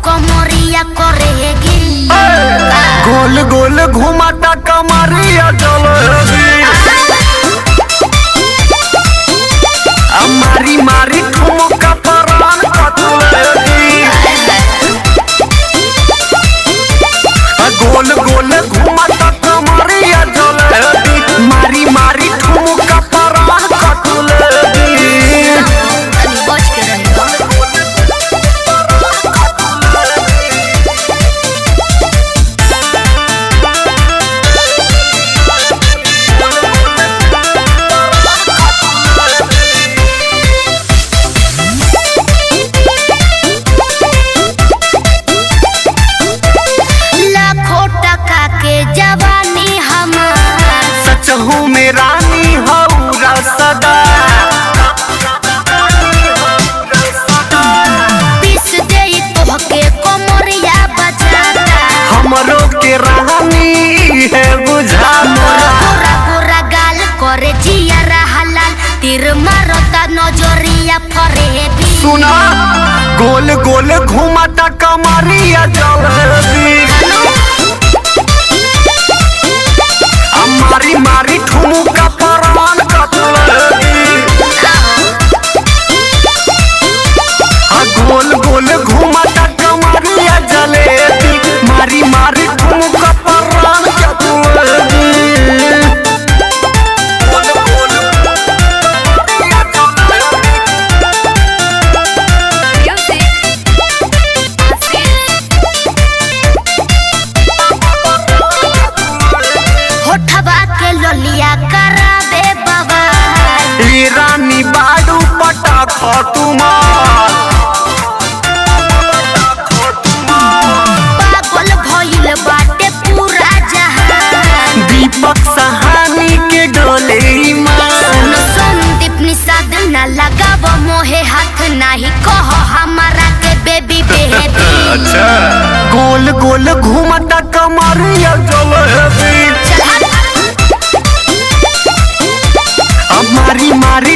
कमरिया करेगी। गोल गोल घुमाता कमरिया चलेगी। मारी मारी ठुमका परान कतलेगी। गोल गोल घुमाता कमरिया चलेगी। मारी मारी ठुमका परान कतलेगी। बच के रहेगा। जवानी हमार सच हूँ में रानी हौरा सदा। पीस दे तोहके कमरिया बजाता। हमरो के रानी है बुझा। गोरा गोरा गाल करे जिया हलाल। तीर मारता नजरिया फरेबी। सुना गोल गोल घुमाता कमरिया जलेबी। मारी मारी ठुमका परान कतलेगी। गोल गोल घुमाता कमरिया जलेबी। मारी मारी ठुमका परान कतलेगी। लोलिया कराबे बाबा। रानी बाडू पटा खटुमार। पागल भइल बाटे पूरा जहां। दीपक सहानी के डोले ईमान। संदीप निषाद न लगाव मोहे हाथ। नहीं कहो हमारा के बेबी बेबी। अच्छा गोल गोल घुमाता कमरिया जलेबी। मारी मारी